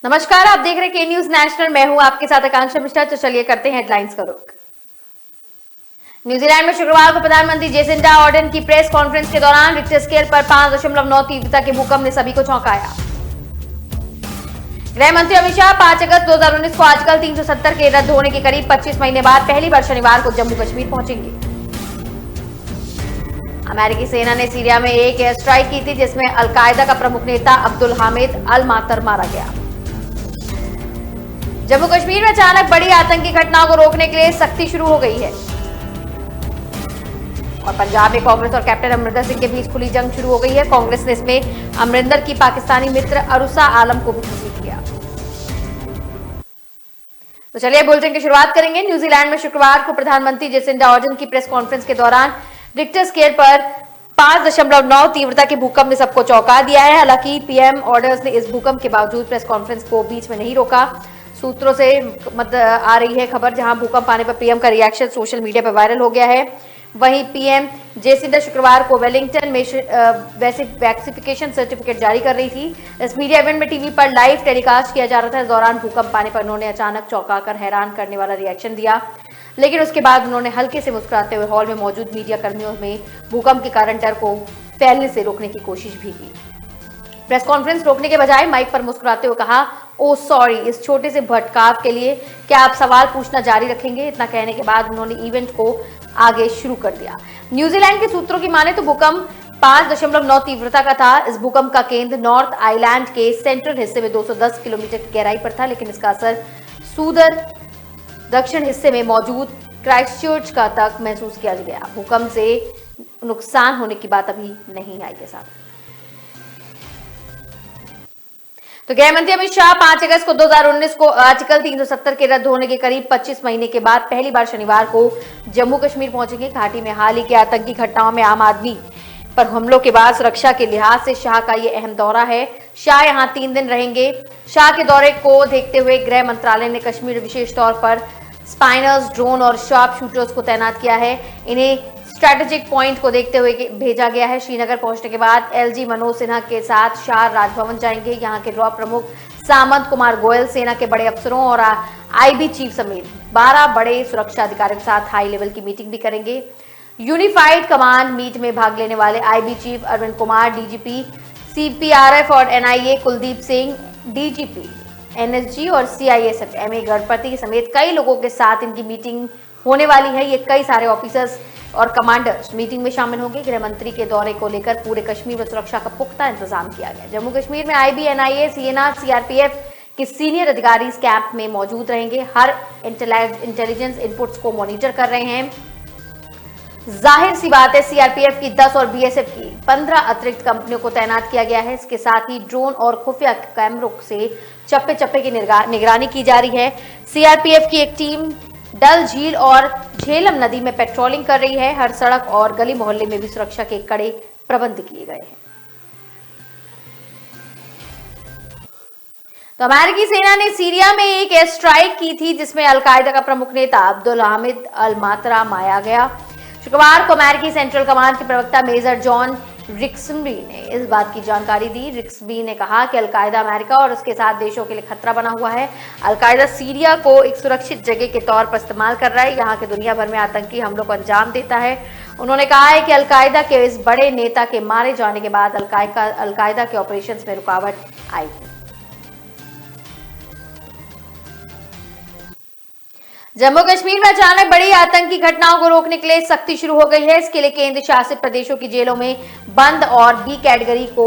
नमस्कार, आप देख रहे के न्यूज नेशनल। मैं हूं आपके साथ आकांक्षा मिश्रा। तो चलिए करते हैं हेडलाइंस का रुख। न्यूजीलैंड में शुक्रवार को प्रधानमंत्री जेसिंडा ऑर्डन की प्रेस कॉन्फ्रेंस के दौरान रिक्टर स्केल पर 5.9 तीव्रता के भूकंप ने सभी को चौंकाया। गृह मंत्री अमित शाह 5 अगस्त 2019 को आर्टिकल 370 के रद्द होने के करीब 25 महीने बाद पहली बार शनिवार को जम्मू कश्मीर पहुंचेंगे। अमेरिकी सेना ने सीरिया में एक एयर स्ट्राइक की थी जिसमें अलकायदा का प्रमुख नेता अब्दुल हामिद अल मातर मारा गया। जम्मू कश्मीर में अचानक बड़ी आतंकी घटनाओं को रोकने के लिए सख्ती शुरू हो गई है। और पंजाब में कांग्रेस और कैप्टन अमरिंदर सिंह के बीच खुली जंग शुरू हो गई है। कांग्रेस ने इसमें अमरिंदर की पाकिस्तानी मित्र अरुसा आलम को भी घसीट लिया। तो चलिए बुलेटिन की शुरुआत करेंगे। न्यूजीलैंड में शुक्रवार को प्रधानमंत्री जेसिंडा ऑर्डन की प्रेस कॉन्फ्रेंस के दौरान रिक्टर स्केल पर 5.9 तीव्रता के भूकंप ने सबको चौंका दिया है। हालांकि पीएम ऑर्डर्स ने इस भूकंप के बावजूद प्रेस कॉन्फ्रेंस को बीच में नहीं रोका। सूत्रों से आ रही है खबर, जहां भूकंप आने पर पीएम का रिएक्शन सोशल मीडिया पर वायरल हो गया है। वहीं पीएम जेसिंडा शुक्रवार को वेलिंगटन में वैक्सीफिकेशन सर्टिफिकेट जारी कर रही थी। इस मीडिया इवेंट में टीवी पर लाइव टेलीकास्ट किया जा रहा था। इस दौरान भूकंप आने पर उन्होंने अचानक चौंकाकर हैरान करने वाला रिएक्शन दिया, लेकिन उसके बाद उन्होंने हल्के से मुस्कुराते हुए हॉल में मौजूद मीडिया कर्मियों में भूकंप के कारण डर को फैलने से रोकने की कोशिश भी की। प्रेस कॉन्फ्रेंस रोकने के बजाय माइक पर मुस्कुराते हुए कहा, ओ सॉरी, इस छोटे से भटकाव के लिए क्या आप सवाल पूछना जारी रखेंगे? इतना कहने के बाद उन्होंने इवेंट को आगे शुरू कर दिया। न्यूजीलैंड के सूत्रों की माने तो भूकंप 5.9 तीव्रता का था। इस भूकंप का केंद्र नॉर्थ आइलैंड के सेंट्रल हिस्से में 210 किलोमीटर की गहराई पर था, लेकिन इसका असर सुदूर दक्षिण हिस्से में मौजूद क्राइस्टचर्च का तक महसूस किया गया। भूकंप से नुकसान होने की बात अभी नहीं आई है साथ। तो गृह मंत्री अमित शाह 5 अगस्त को 2019 को आर्टिकल 370 के रद्द होने के करीब 25 महीने के बाद पहली बार शनिवार को जम्मू कश्मीर पहुंचेंगे। घाटी में हाल ही की आतंकी घटनाओं में आम आदमी पर हमलों के बाद सुरक्षा के लिहाज से शाह का ये अहम दौरा है। शाह यहां 3 दिन रहेंगे। शाह के दौरे को देखते हुए गृह मंत्रालय ने कश्मीर विशेष तौर पर स्पाइनर्स, ड्रोन और शार्प शूटर्स को तैनात किया है। इन्हें स्ट्रैटेजिक पॉइंट को देखते हुए भेजा गया है। श्रीनगर पहुंचने के बाद एलजी मनोज सिन्हा के साथ शाह राजभवन जाएंगे। यहां के ड्रॉप प्रमुख सामंत कुमार गोयल, सेना के बड़े अफसरों और आईबी चीफ समेत 12 बड़े सुरक्षा अधिकारियों के साथ हाई लेवल की मीटिंग भी करेंगे। यूनिफाइड कमांड मीट में भाग लेने वाले IB chief Arvind Kumar, DGP CPRF और NIA Kuldeep Singh, DGP NSG और सीआईएसएफ एमए गणपति समेत कई लोगों के साथ इनकी मीटिंग होने वाली है। ये कई सारे ऑफिसर्स और कमांडर्स मीटिंग में शामिल होंगे। गृह मंत्री के दौरे को लेकर पूरे कश्मीर में सुरक्षा का पुख्ता इंतजाम किया गया। जम्मू कश्मीर में आईबी, एनआईए, सीएनआर, सीआरपीएफ के सीनियर अधिकारी इस कैंप में मौजूद रहेंगे। हर इंटेलिजेंस इनपुट्स को मॉनिटर कर रहे हैं। जाहिर सी बात है, सीआरपीएफ की 10 और बीएसएफ की 15 अतिरिक्त कंपनियों को तैनात किया गया है। इसके साथ ही ड्रोन और खुफिया कैमरों से चप्पे चप्पे की निगरानी की जा रही है। सीआरपीएफ की एक टीम डल झील और झेलम नदी में पेट्रोलिंग कर रही है। हर सड़क और गली मोहल्ले में भी सुरक्षा के कड़े प्रबंध किए गए हैं। तो अमेरिकी सेना ने सीरिया में एक एयर स्ट्राइक की थी जिसमें अलकायदा का प्रमुख नेता अब्दुल हामिद अल मातरा मारा गया। शुक्रवार को अमेरिकी सेंट्रल कमांड के प्रवक्ता मेजर जॉन रिक्सबी ने इस बात की जानकारी दी। रिक्सबी ने कहा कि अलकायदा अमेरिका और उसके साथ देशों के लिए खतरा बना हुआ है। अलकायदा सीरिया को एक सुरक्षित जगह के तौर पर इस्तेमाल कर रहा है। यहाँ के दुनिया भर में आतंकी हमलों को अंजाम देता है। उन्होंने कहा है कि अलकायदा के इस बड़े नेता के मारे जाने के बाद अलकायदा के ऑपरेशंस में रुकावट आएगी। जम्मू कश्मीर में अचानक बड़ी आतंकी घटनाओं को रोकने के लिए सख्ती शुरू हो गई है। इसके लिए केंद्र शासित प्रदेशों की जेलों में बंद और बी कैटेगरी को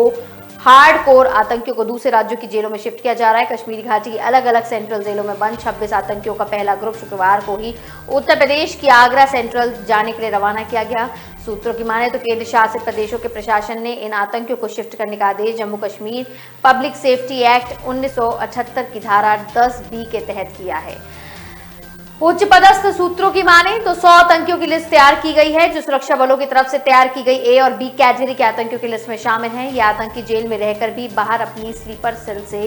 हार्डकोर आतंकियों को दूसरे राज्यों की जेलों में शिफ्ट किया जा रहा है। कश्मीरी घाटी की अलग अलग सेंट्रल जेलों में बंद 26 आतंकियों का पहला ग्रुप शुक्रवार को ही उत्तर प्रदेश की आगरा सेंट्रल जाने के लिए रवाना किया गया। सूत्रों की माने तो केंद्र शासित प्रदेशों के प्रशासन ने इन आतंकियों को शिफ्ट करने का आदेश Jammu Kashmir public safety act 1978 की धारा 10B के तहत किया है। उच्च पदस्थ सूत्रों की माने तो 100 आतंकियों की लिस्ट तैयार की गई है, जो सुरक्षा बलों की तरफ से तैयार की गई ए और बी कैटेगरी के आतंकियों की लिस्ट में शामिल हैं। ये आतंकी जेल में रहकर भी बाहर अपनी स्लीपर सेल से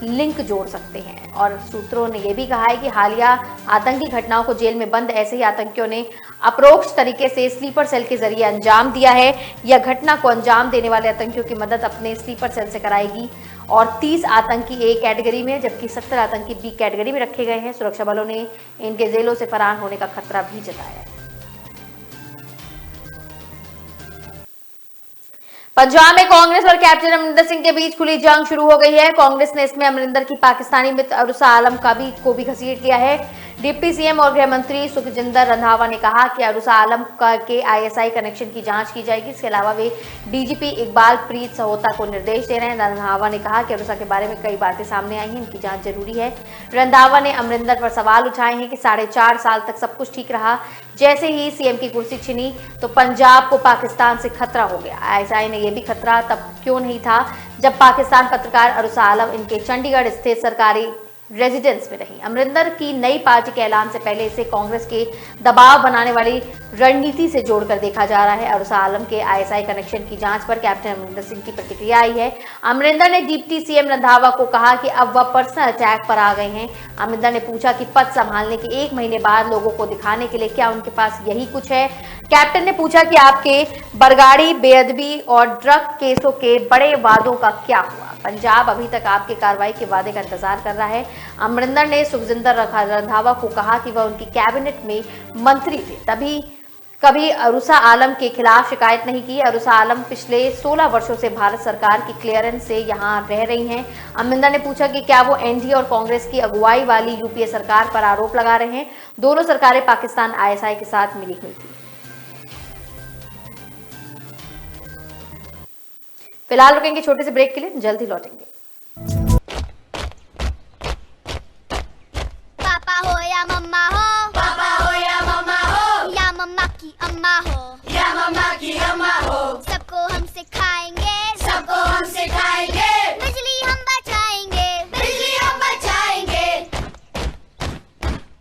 लिंक जोड़ सकते हैं। और सूत्रों ने यह भी कहा है कि हालिया आतंकी घटनाओं को जेल में बंद ऐसे ही आतंकियों ने अप्रोक्ष तरीके से स्लीपर सेल के जरिए अंजाम दिया है। यह घटना को अंजाम देने वाले आतंकियों की मदद अपने स्लीपर सेल से कराएगी और 30 आतंकी ए कैटेगरी में जबकि 70 आतंकी बी कैटेगरी में रखे गए हैं। सुरक्षा बलों ने इनके जेलों से फरार होने का खतरा भी जताया है। पंजाब में कांग्रेस और कैप्टन अमरिंदर सिंह के बीच खुली जंग शुरू हो गई है। कांग्रेस ने इसमें अमरिंदर की पाकिस्तानी मित्र अरुसा आलम को भी घसीट लिया है। डिप्टी सीएम और गृह मंत्री सुखजिंदर रंधावा ने कहा कि अरुसा आलम के आईएसआई कनेक्शन की जांच की जाएगी। इसके अलावा वे डीजीपी इकबाल प्रीत सहोता को निर्देश दे रहे हैं। रंधावा ने कहा कि अरुसा के बारे में कई बातें सामने आई हैं, इनकी जांच जरूरी है। रंधावा ने अमरिंदर पर सवाल उठाए हैं कि 4.5 साल तक सब कुछ ठीक रहा, जैसे ही सीएम की कुर्सी छिनी तो पंजाब को पाकिस्तान से खतरा हो गया। आईएसआई ने यह भी खतरा तब क्यों नहीं था जब पाकिस्तान पत्रकार अरुसा आलम इनके चंडीगढ़ स्थित सरकारी रेजिडेंस में रही। अमरिंदर की नई पार्टी के ऐलान से पहले इसे कांग्रेस के दबाव बनाने वाली रणनीति से जोड़कर देखा जा रहा है। अरुसा आलम के आईएसआई कनेक्शन की जांच पर कैप्टन अमरिंदर सिंह की प्रतिक्रिया आई है। अमरिंदर ने डिप्टी सीएम रंधावा को कहा कि अब वह पर्सनल अटैक पर आ गए हैं। अमरिंदर ने पूछा कि पद संभालने के 1 महीने बाद लोगों को दिखाने के लिए क्या उनके पास यही कुछ है। कैप्टन ने पूछा कि आपके बरगाड़ी, बेअदबी और ड्रग केसों के बड़े वादों का क्या हुआ। पंजाब अभी तक आपके कार्रवाई के वादे का इंतजार कर रहा है। अमरिंदर ने सुखजिंदर रंधावा को कहा कि वह उनकी कैबिनेट में मंत्री थे, तभी कभी अरुसा आलम के खिलाफ शिकायत नहीं की। अरुसा आलम पिछले 16 वर्षों से भारत सरकार की क्लियरेंस से यहां रह रही हैं। अमरिंदर ने पूछा कि क्या वो एनडीए और कांग्रेस की अगुवाई वाली यूपीए सरकार पर आरोप लगा रहे हैं। दोनों सरकारें पाकिस्तान आईएसआई के साथ मिली हुई थी। फिलहाल रुकेंगे छोटे से ब्रेक के लिए, जल्द ही लौटेंगे। पापा हो या मम्मा हो, पापा हो या मम्मा हो, या मम्मा की अम्मा हो, या मम्मा की अम्मा हो, सबको हम सिखाएंगे, सबको हम सिखाएंगे, बिजली हम बचाएंगे, बिजली हम बचाएंगे।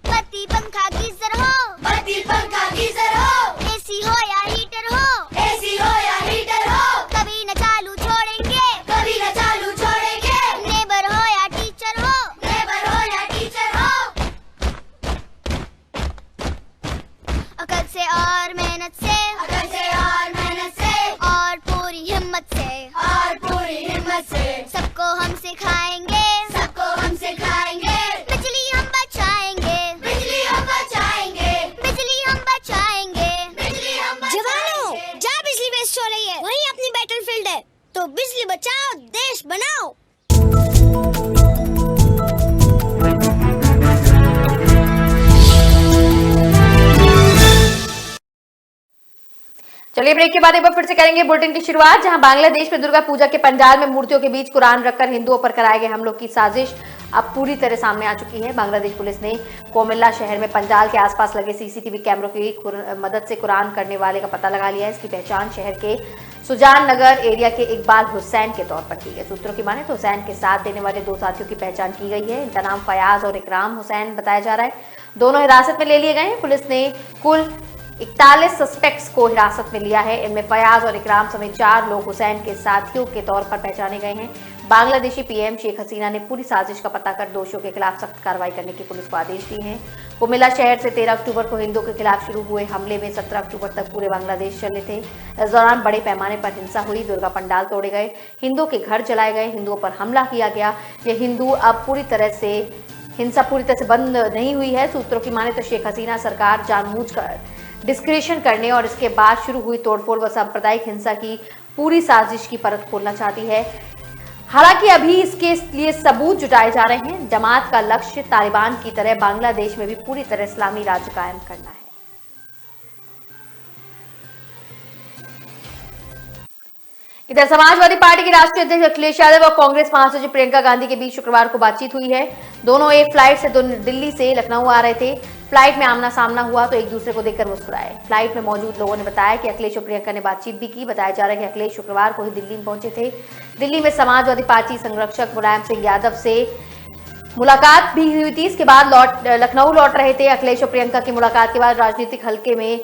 बत्ती पंखा गीजर हो, बत्ती पंखा गीजर हो, एसी हो या हीटर हो, एसी हो या हीटर हो, कभी न चालू छोड़ेंगे, कभी न चालू छोड़ेंगे। नेबर हो या टीचर हो, नेबर हो या टीचर हो, अकल से और मेहनत से, अकल से और मेहनत से, और पूरी हिम्मत से, और पूरी हिम्मत से, सबको हम सिखाएंगे, सबको हम सिखाएंगे, बिजली हम बचाएंगे, बिजली हम बचाएंगे, बिजली हम बचाएंगे। बिजली हम जवानों, बचाएंगे। जहाँ बिजली वेस्ट हो रही है वहीं अपनी बैटलफील्ड है, तो बिजली बचाओ, देश बनाओ। चलिए ब्रेक के बाद एक बार फिर से करेंगे बुलेटिन की शुरुआत, जहां बांग्लादेश में दुर्गा पूजा के पंडाल में मूर्तियों के बीच कुरान रखकर हिंदुओं पर कराए गए हमलों की साजिश अब पूरी तरह सामने आ चुकी है। बांग्लादेश पुलिस ने कोमिल्ला शहर में पंडाल के आसपास लगे सीसीटीवी कैमरों की मदद से कुरान करने वाले का पता लगा लिया है। इसकी पहचान शहर के सुजान नगर एरिया के इकबाल हुसैन के तौर पर की है। सूत्रों की माने तो हुसैन के साथ देने वाले 2 साथियों की पहचान की गई है। इनका नाम फयाज और इकराम हुसैन बताया जा रहा है। दोनों हिरासत में ले लिए गए हैं। पुलिस ने कुल 41 सस्पेक्ट्स को हिरासत में लिया है। इनमें फयाज और इकराम समेत 4 लोग हुसैन के साथियों के तौर पर पहचाने गए हैं। बांग्लादेशी पीएम शेख हसीना ने पूरी साजिश का पता कर दोषियों के खिलाफ सख्त कार्रवाई करने की पुलिस को आदेश दिए हैं। कुमिल्ला शहर से 13 अक्टूबर को हिंदुओं के खिलाफ शुरू हुए हमले में 17 अक्टूबर तक पूरे बांग्लादेश चले थे। इस दौरान बड़े पैमाने पर हिंसा हुई, दुर्गा पंडाल तोड़े गए, हिंदुओं के घर जलाए गए, हिंदुओं पर हमला किया गया। ये हिंदू अब हिंसा पूरी तरह से बंद नहीं हुई है। सूत्रों की माने तो शेख हसीना सरकार जानबूझकर डिस्क्रिशन करने और इसके बाद शुरू हुई तोड़फोड़ व सांप्रदायिक हिंसा की पूरी साजिश की परत खोलना चाहती है। हालांकि अभी इसके लिए सबूत जुटाए जा रहे हैं। जमात का लक्ष्य तालिबान की तरह बांग्लादेश में भी पूरी तरह इस्लामी राज्य कायम करना है। इधर समाजवादी पार्टी के राष्ट्रीय अध्यक्ष अखिलेश यादव और कांग्रेस महासचिव प्रियंका गांधी के बीच शुक्रवार को बातचीत हुई है। दोनों एक फ्लाइट से दिल्ली से लखनऊ आ रहे थे। फ्लाइट में आमना सामना हुआ तो एक दूसरे को देखकर मुस्कुराए। फ्लाइट में मौजूद लोगों ने बताया कि अखिलेश और प्रियंका ने बातचीत भी की। बताया जा रहा है कि अखिलेश शुक्रवार को ही दिल्ली में पहुंचे थे। दिल्ली में समाजवादी पार्टी संरक्षक मुलायम सिंह यादव से मुलाकात भी हुई थी। इसके बाद लखनऊ लौट रहे थे। अखिलेश और प्रियंका की मुलाकात के बाद राजनीतिक हल्के में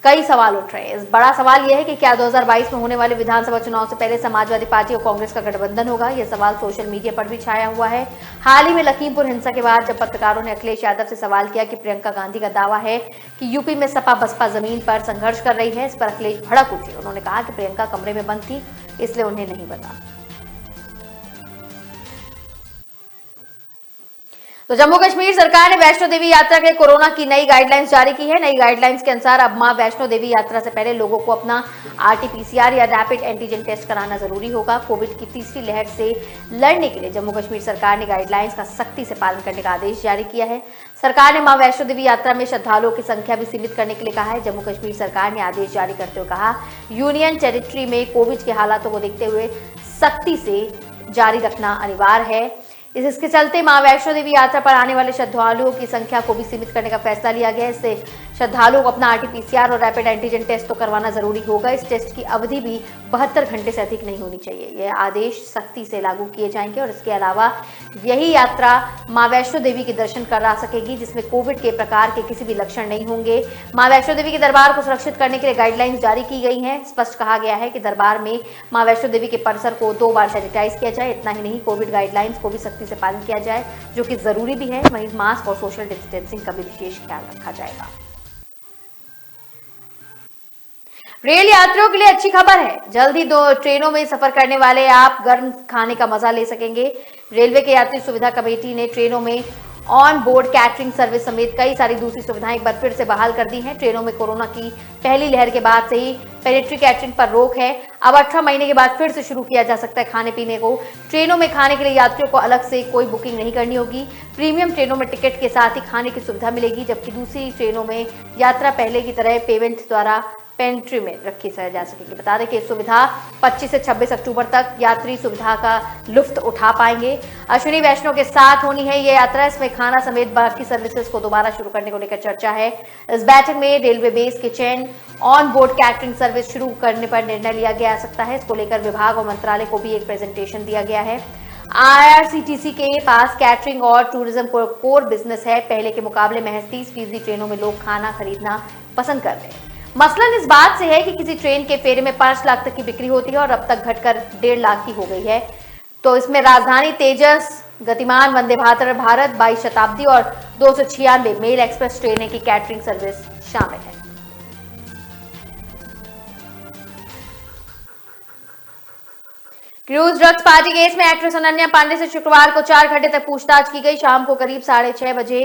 कई सवाल उठ रहे हैं। इस बड़ा सवाल यह है कि क्या 2022 में होने वाले विधानसभा चुनाव से पहले समाजवादी पार्टी और कांग्रेस का गठबंधन होगा। यह सवाल सोशल मीडिया पर भी छाया हुआ है। हाल ही में लखीमपुर हिंसा के बाद जब पत्रकारों ने अखिलेश यादव से सवाल किया कि प्रियंका गांधी का दावा है कि यूपी में सपा बसपा जमीन पर संघर्ष कर रही है, इस पर अखिलेश भड़क उठे। उन्होंने कहा कि प्रियंका कमरे में बंद थी, इसलिए उन्हें नहीं पता। तो जम्मू कश्मीर सरकार ने वैष्णो देवी यात्रा के कोरोना की नई गाइडलाइंस जारी की है। नई गाइडलाइंस के अनुसार अब मां वैष्णो देवी यात्रा से पहले लोगों को अपना RT-PCR या रैपिड एंटीजन टेस्ट कराना जरूरी होगा। कोविड की तीसरी लहर से लड़ने के लिए जम्मू कश्मीर सरकार ने गाइडलाइंस का सख्ती से पालन करने का आदेश जारी किया है। सरकार ने मां वैष्णो देवी यात्रा में श्रद्धालुओं की संख्या भी सीमित करने के लिए कहा है। जम्मू कश्मीर सरकार ने आदेश जारी करते हुए कहा, यूनियन टेरिटरी में कोविड के हालातों को देखते हुए सख्ती से जारी रखना अनिवार्य है। इसके चलते मां वैष्णो देवी यात्रा पर आने वाले श्रद्धालुओं की संख्या को भी सीमित करने का फैसला लिया गया है। इससे श्रद्धालुओं को अपना RT-PCR और रैपिड एंटीजन टेस्ट तो करवाना जरूरी होगा। इस टेस्ट की अवधि भी 72 घंटे से अधिक नहीं होनी चाहिए। यह आदेश सख्ती से लागू किए जाएंगे और इसके अलावा यही यात्रा मां वैष्णो देवी के दर्शन करा सकेगी जिसमें कोविड के प्रकार के किसी भी लक्षण नहीं होंगे। मां वैष्णो देवी के दरबार को सुरक्षित करने के लिए गाइडलाइंस जारी की गई हैं। स्पष्ट कहा गया है कि दरबार में मां वैष्णो देवी के परिसर को 2 बार सैनिटाइज किया जाए। इतना ही नहीं, कोविड गाइडलाइंस को भी सख्ती से पालन किया जाए, जो कि जरूरी भी है। वहीं मास्क और सोशल डिस्टेंसिंग का भी विशेष ख्याल रखा जाएगा। रेल यात्रियों के लिए अच्छी खबर है। जल्द ही 2 ट्रेनों में सफर करने वाले आप गर्म खाने का मजा ले सकेंगे। रेलवे के यात्री सुविधा कमेटी ने ट्रेनों में ऑन बोर्ड कैटरिंग सर्विस समेत कई सारी दूसरी सुविधाएं एक बार फिर से बहाल कर दी हैं। ट्रेनों में कोरोना की पहली लहर के बाद से ही पेडिट्री कैटरिंग पर रोक है। अब 18 महीने के बाद फिर से शुरू किया जा सकता है खाने पीने को। ट्रेनों में खाने के लिए यात्रियों को अलग से कोई बुकिंग नहीं करनी होगी। प्रीमियम ट्रेनों में टिकट के साथ ही खाने की सुविधा मिलेगी, जबकि दूसरी ट्रेनों में यात्रा पहले की तरह पेमेंट द्वारा पेंट्री में रखी जा सकेगी। बता दें कि सुविधा 25 से 26 अक्टूबर तक यात्री सुविधा का लुफ्त उठा पाएंगे। अश्विनी वैष्णव के साथ होनी है ये यात्रा। इसमें खाना समेत बाकी सर्विसेज को दोबारा शुरू करने को लेकर चर्चा है। इस बैठक में रेलवे बेस के चयन ऑन बोर्ड कैटरिंग सर्विस शुरू करने पर निर्णय लिया जा सकता है। इसको लेकर विभाग और मंत्रालय को भी एक प्रेजेंटेशन दिया गया है। IRCTC के पास कैटरिंग और टूरिज्म कोर बिजनेस है। पहले के मुकाबले महज 30% ट्रेनों में लोग खाना खरीदना पसंद कर रहे हैं। मसलन इस बात से है कि किसी ट्रेन के फेरे में 5 लाख तक की बिक्री होती है और अब तक घटकर 1.5 लाख की हो गई है। तो इसमें राजधानी तेजस, गतिमान वंदे भारत 22 शताब्दी और 296 मेल एक्सप्रेस ट्रेनें की कैटरिंग सर्विस शामिल है। क्रूज ड्रग्स पार्टी केस में एक्ट्रेस अनन्या पांडे से शुक्रवार को 4 घंटे तक पूछताछ की गई। शाम को करीब 6:30 बजे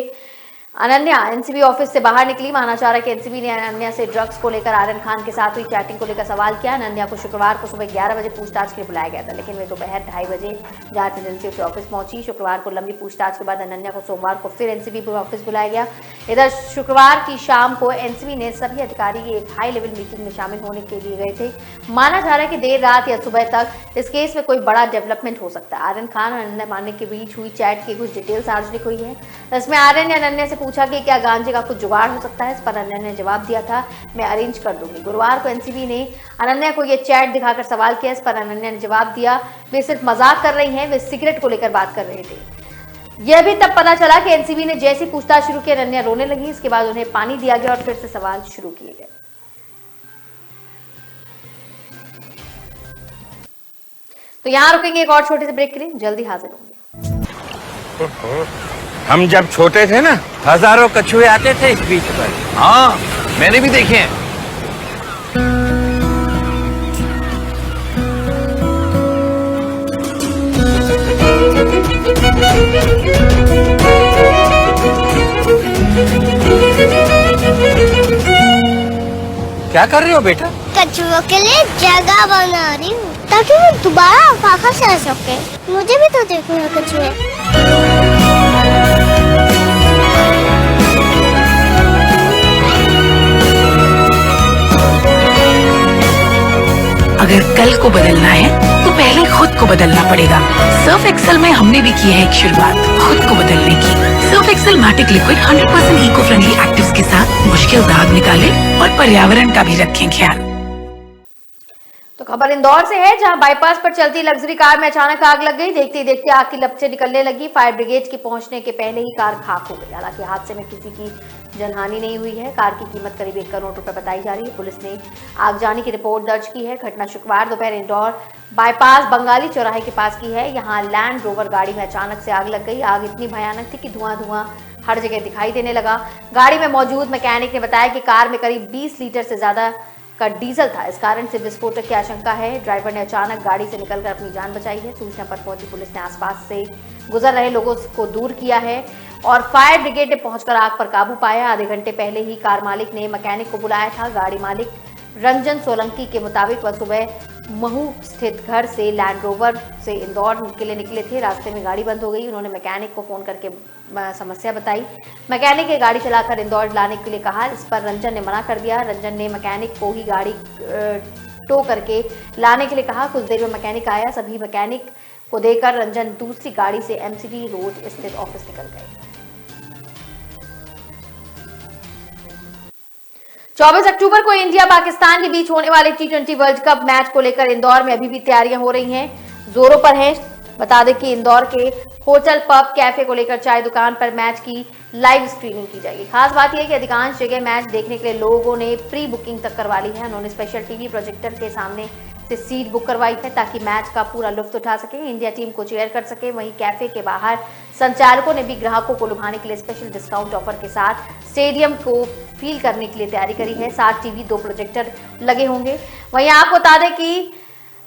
अनन्या एनसीबी ऑफिस से बाहर निकली। मानाचारा के एनसीबी ने अनन्या से ड्रग्स को लेकर आर्यन खान के साथ हुई चैटिंग को लेकर सवाल किया। अनन्या को शुक्रवार को सुबह 11 बजे पूछताछ के लिए बुलाया गया था, लेकिन वे दोपहर 2:30 बजे जांच एजेंसी के ऑफिस पहुंची। शुक्रवार को लंबी पूछताछ के बाद अनन्या को सोमवार को फिर एनसीबी ऑफिस बुलाया गया। इधर शुक्रवार की शाम को एनसीबी ने सभी अधिकारी एक हाई लेवल मीटिंग में शामिल होने के लिए गए थे। माना जा रहा है कि देर रात या सुबह तक इस केस में कोई बड़ा डेवलपमेंट हो सकता है। आर्यन खान और अनन्या पांडे के बीच हुई चैट की कुछ डिटेल सार्वजनिक हुई है। इसमें आर्यन ने अनन्या से पूछा कि क्या गांजे का कुछ जुगाड़ हो सकता है। इस पर अनन्या ने जवाब दिया था, मैं अरेंज कर दूंगी। गुरुवार को एनसीबी ने अनन्या को यह चैट दिखाकर सवाल किया। इस पर अनन्या ने जवाब दिया, वे सिर्फ मजाक कर रही हैं, वे सिगरेट को लेकर बात कर रहे थे। यह भी तब पता चला कि एनसीबी ने जैसी पूछताछ शुरू की अनन्या रोने लगी। इसके बाद उन्हें पानी दिया गया और फिर से सवाल शुरू किए गए। तो यहां रुकेंगे एक और छोटे से ब्रेक के लिए, जल्दी हाजिर होंगे। हम जब छोटे थे ना, हजारों कछुए आते थे इस बीच पर। हाँ, मैंने भी देखे हैं। क्या कर रही हो बेटा? कछुओं के लिए जगह बना रही हूँ ताकि वो दोबारा वापस आ सके। मुझे भी तो देखना है कछुए। अगर कल को बदलना है तो पहले खुद को बदलना पड़ेगा। सर्फ एक्सेल में हमने भी की है एक शुरुआत खुद को बदलने की। Surf Excel Matic liquid 100% eco friendly actives के साथ मुश्किल दाग निकाले और पर्यावरण का भी रखें ख्याल। तो खबर इंदौर से है, जहां बाईपास पर चलती लग्जरी कार में अचानक आग लग गई। देखते ही देखते आग की लपटें निकलने लगी। फायर ब्रिगेड के पहुंचने के पहले ही कार खाक हो गई। हालांकि हादसे में किसी की जनहानि नहीं हुई है। कार की कीमत करीब 1 करोड़ रुपए बताई जा रही है। पुलिस ने आगजनी की रिपोर्ट दर्ज की है। घटना शुक्रवार दोपहर इंदौर बाईपास बंगाली चौराहे के पास की है। यहाँ लैंड रोवर गाड़ी में अचानक से आग लग गई। आग इतनी भयानक थी कि धुआं हर जगह दिखाई देने लगा। गाड़ी में मौजूद मैकेनिक ने बताया कि कार में करीब 20 लीटर से ज्यादा का डीजल था। इस कारण से विस्फोटक की आशंका है। ड्राइवर ने अचानक गाड़ी से निकलकर अपनी जान बचाई है। सूचना पर पहुंची पुलिस ने आसपास से गुजर रहे लोगों को दूर किया है और फायर ब्रिगेड ने पहुंचकर आग पर काबू पाया। आधे घंटे पहले ही कार मालिक ने मैकेनिक को बुलाया था। गाड़ी मालिक रंजन सोलंकी के मुताबिक वह सुबह महू स्थित घर से लैंड रोवर से इंदौर के लिए निकले थे। रास्ते में गाड़ी बंद हो गई। उन्होंने मैकेनिक को फोन करके समस्या बताई। मैकेनिक ने गाड़ी चलाकर इंदौर लाने के लिए कहा। इस पर रंजन ने मना कर दिया। रंजन ने मैकेनिक को ही गाड़ी टो करके लाने के लिए कहा। कुछ देर में मैकेनिक आया। सभी मैकेनिक को देकर रंजन दूसरी गाड़ी से एमसीडी रोड स्थित ऑफिस निकल गए। 24 अक्टूबर को इंडिया पाकिस्तान के बीच होने वाले T20 वर्ल्ड कप मैच को लेकर इंदौर में अभी भी तैयारियां हो रही हैं, जोरों पर हैं। बता दें कि इंदौर के होटल पब कैफे को लेकर चाय दुकान पर मैच की लाइव स्ट्रीमिंग की जाएगी। खास बात यह है कि अधिकांश जगह मैच देखने के लिए लोगों ने प्री बुकिंग तक करवा ली है। उन्होंने स्पेशल टीवी प्रोजेक्टर के सामने से सीट बुक करवाई है ताकि मैच का पूरा लुत्फ उठा सके, इंडिया टीम को चीयर कर सके। वहीं कैफे के बाहर संचालकों ने भी ग्राहकों को लुभाने के लिए स्पेशल डिस्काउंट ऑफर के साथ स्टेडियम को फील करने के लिए तैयारी करी है। 7 टीवी 2 प्रोजेक्टर लगे होंगे। वहीं आपको बता दें कि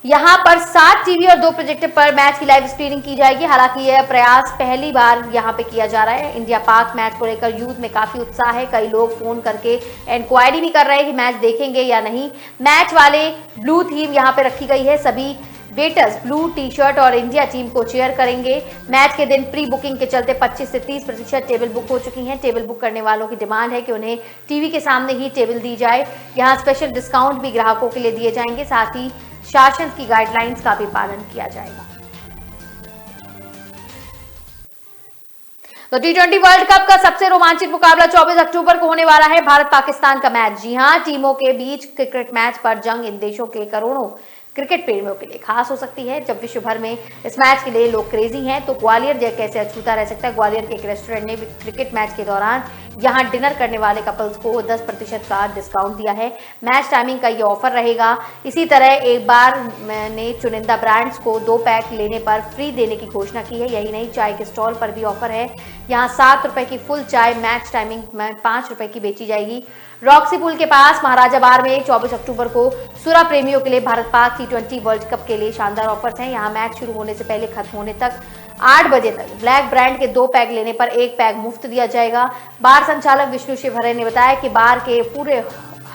यहां पर 7 टीवी और 2 प्रोजेक्टर पर मैच की लाइव स्ट्रीमिंग की जाएगी। हालांकि यह प्रयास पहली बार यहां पे किया जा रहा है। इंडिया पाक मैच को लेकर यूथ में काफी उत्साह है। कई लोग फोन करके इंक्वायरी भी कर रहे हैं कि मैच देखेंगे या नहीं। मैच वाले ब्लू थीम यहां पे रखी गई है। सभी वेटर्स ब्लू टी शर्ट और इंडिया टीम को चीयर करेंगे। मैच के दिन प्री बुकिंग के चलते 25 से 30% टेबल बुक हो चुकी हैं। टेबल बुक करने वालों की डिमांड है कि उन्हें टीवी के सामने ही टेबल दी जाए। यहां स्पेशल डिस्काउंट भी ग्राहकों के लिए दिए जाएंगे। साथ ही शासन की गाइडलाइंस का भी पालन किया जाएगा। तो T20 वर्ल्ड कप का सबसे रोमांचक मुकाबला 24 अक्टूबर को होने वाला है, भारत पाकिस्तान का मैच। जी हां, टीमों के बीच क्रिकेट मैच पर जंग इन देशों के करोड़ों क्रिकेट प्रेमियों के लिए खास हो सकती है। जब विश्व भर में इस मैच के लिए लोग क्रेजी हैं, तो ग्वालियर कैसे अछूता रह सकता है। ग्वालियर के एक रेस्टोरेंट ने क्रिकेट मैच के दौरान यहां डिनर करने वाले कपल्स को 10% का डिस्काउंट दिया है। मैच टाइमिंग का ये ऑफर रहेगा। इसी तरह एक बार मैंने चुनिंदा ब्रांड्स को 2 पैक लेने पर फ्री देने की घोषणा की है। यही नहीं, चाय के स्टॉल पर भी ऑफर है। यहाँ 7 रुपए की फुल चाय मैच टाइमिंग में 5 रुपए की बेची जाएगी। रॉक्सी पुल के पास महाराजा बार में 24 अक्टूबर को सुरा प्रेमियों के लिए Bharat Pak T20 world cup के लिए शानदार ऑफर्स हैं। यहाँ मैच शुरू होने से पहले खत्म होने तक 8 बजे तक ब्लैक ब्रांड के 2 पैक लेने पर 1 पैक मुफ्त दिया जाएगा। बार संचालक विष्णु शिवहरे ने बताया कि बार के पूरे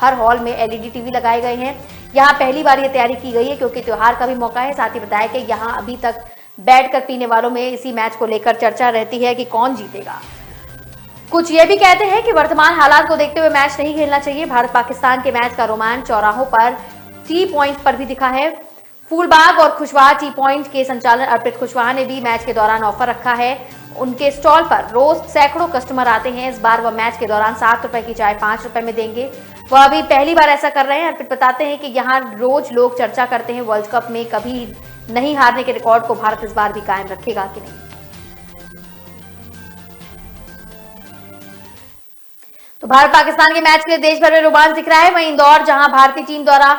हर हॉल में LED टीवी लगाए गए हैं। यहाँ पहली बार ये तैयारी की गई है क्योंकि त्योहार का भी मौका है। साथ ही बताया कि यहाँ अभी तक बैठकर पीने वालों में इसी मैच को लेकर चर्चा रहती है कि कौन जीतेगा। कुछ ये भी कहते हैं कि वर्तमान हालात को देखते हुए मैच नहीं खेलना चाहिए। भारत पाकिस्तान के मैच का रोमांच चौराहों पर टी पॉइंट पर भी दिखा है। फूलबाग और खुशवाहा टी पॉइंट के संचालन अर्पित खुशवाहा ने भी मैच के दौरान ऑफर रखा है। उनके स्टॉल पर रोज सैकड़ों कस्टमर आते हैं। इस बार वह मैच के दौरान 7 रुपए की चाय 5 रुपए में देंगे। वह अभी पहली बार ऐसा कर रहे हैं। अर्पित बताते हैं कि यहाँ रोज लोग चर्चा करते हैं वर्ल्ड कप में कभी नहीं हारने के रिकॉर्ड को भारत इस बार भी कायम रखेगा कि नहीं। तो भारत पाकिस्तान के मैच के लिए देश भर में रोमांच दिख रहा है। वहीं इंदौर, जहां भारतीय टीम द्वारा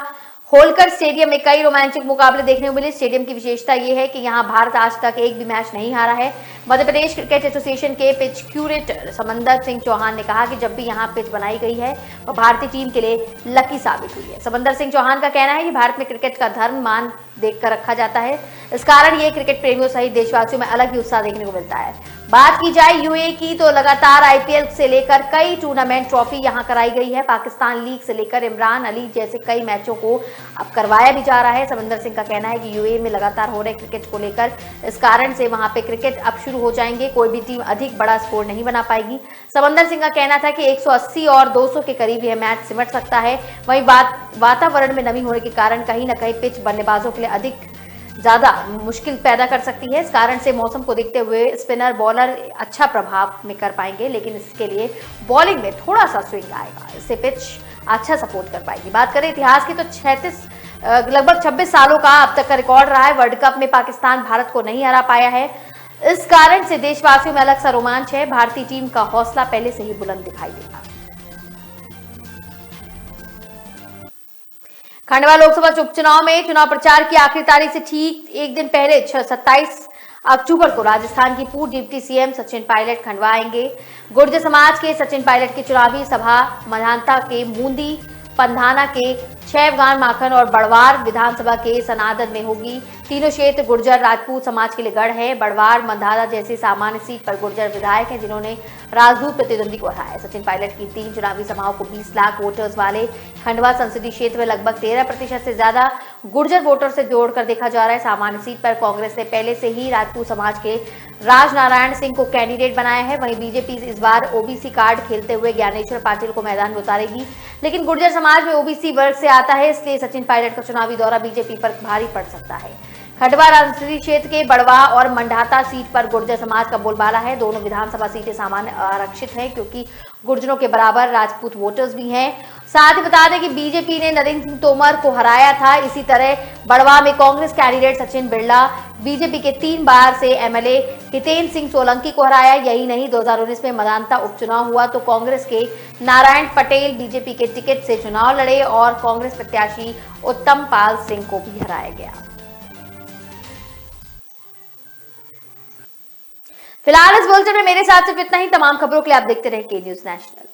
होलकर स्टेडियम में कई रोमांचक मुकाबले देखने को मिले। स्टेडियम की विशेषता यह है कि यहां भारत आज तक एक भी मैच नहीं हारा है। मध्य प्रदेश क्रिकेट एसोसिएशन के पिच क्यूरेटर समंदर सिंह चौहान ने कहा कि जब भी यहां पिच बनाई गई है वह भारतीय टीम के लिए लकी साबित हुई है। समंदर सिंह चौहान का कहना है कि भारत में क्रिकेट का धर्म मान देखकर रखा जाता है। इस कारण ये क्रिकेट प्रेमियों सहित देशवासियों में अलग ही उत्साह देखने को मिलता है। बात की जाए यूएई की तो लगातार IPL से लेकर कई टूर्नामेंट ट्रॉफी यहां कराई गई है। पाकिस्तान लीग से लेकर इमरान अली जैसे कई मैचों को अब करवाया भी जा रहा है। समंदर सिंह का कहना है कि यूएई में लगातार हो रहे क्रिकेट को लेकर इस कारण से वहां पे क्रिकेट अब शुरू हो जाएंगे। कोई भी टीम अधिक बड़ा स्कोर नहीं बना पाएगी। समंदर सिंह का कहना था कि 180 और 200 के करीब यह मैच सिमट सकता है। वहीं वातावरण में नमी होने के कारण कहीं न कहीं पिच बल्लेबाजों के लिए अधिक ज्यादा मुश्किल पैदा कर सकती है। इस कारण से मौसम को देखते हुए स्पिनर बॉलर अच्छा प्रभाव में कर पाएंगे, लेकिन इसके लिए बॉलिंग में थोड़ा सा स्विंग आएगा। इससे पिच अच्छा सपोर्ट कर पाएगी। बात करें इतिहास की तो 36 लगभग 26 सालों का अब तक का रिकॉर्ड रहा है। वर्ल्ड कप में पाकिस्तान भारत को नहीं हरा पाया है। इस कारण से देशवासियों में अलग सा रोमांच है। भारतीय टीम का हौसला पहले से ही बुलंद दिखाई देगा। खंडवा लोकसभा उपचुनाव में चुनाव प्रचार की आखिरी तारीख से ठीक एक दिन पहले 27 अक्टूबर को राजस्थान की पूर्व डिप्टी सीएम सचिन पायलट खंडवा आएंगे। गुर्जर समाज के सचिन पायलट की चुनावी सभा मधानता के मूंदी, पंधाना के छैवगान माखन और बड़वार विधानसभा के सनातन में होगी। तीनों क्षेत्र गुर्जर राजपूत समाज के लिए गढ़ है। बड़वार मंधाता जैसी सामान्य सीट पर गुर्जर विधायक हैं जिन्होंने राजदूत प्रतिद्वंदी को हराया। सचिन पायलट की 3 चुनावी सभाओं को 20 लाख वोटर्स वाले खंडवा संसदीय क्षेत्र में लगभग 13% से ज्यादा गुर्जर वोटर से जोड़कर देखा जा रहा है। सामान्य सीट पर कांग्रेस ने पहले से ही राजपूत समाज के राजनारायण सिंह को कैंडिडेट बनाया है। वहीं बीजेपी इस बार ओबीसी कार्ड खेलते हुए ज्ञानेश्वर पाटिल को मैदान में उतारेगी, लेकिन गुर्जर समाज में ओबीसी वर्ग से आता है, इसलिए सचिन पायलट का चुनावी दौरा बीजेपी पर भारी पड़ सकता है। खंडवा संसदीय क्षेत्र के बड़वा और मंडाता सीट पर गुर्जर समाज का बोलबाला है। दोनों विधानसभा सीटें सामान्य आरक्षित हैं क्योंकि गुर्जरों के बराबर राजपूत वोटर्स भी हैं। साथ ही बता दें कि बीजेपी ने नरेंद्र सिंह तोमर को हराया था। इसी तरह बड़वा में कांग्रेस कैंडिडेट सचिन बिरला बीजेपी के 3 बार से एमएलए हितेंद्र सिंह सोलंकी को हराया। यही नहीं, 2019 में मदानता उपचुनाव हुआ तो कांग्रेस के नारायण पटेल बीजेपी के टिकट से चुनाव लड़े और कांग्रेस प्रत्याशी उत्तम पाल सिंह को भी हराया गया। फिलहाल इस बुलेटिन में मेरे साथ सिर्फ इतना ही। तमाम खबरों के लिए आप देखते रहे के न्यूज़ नेशनल।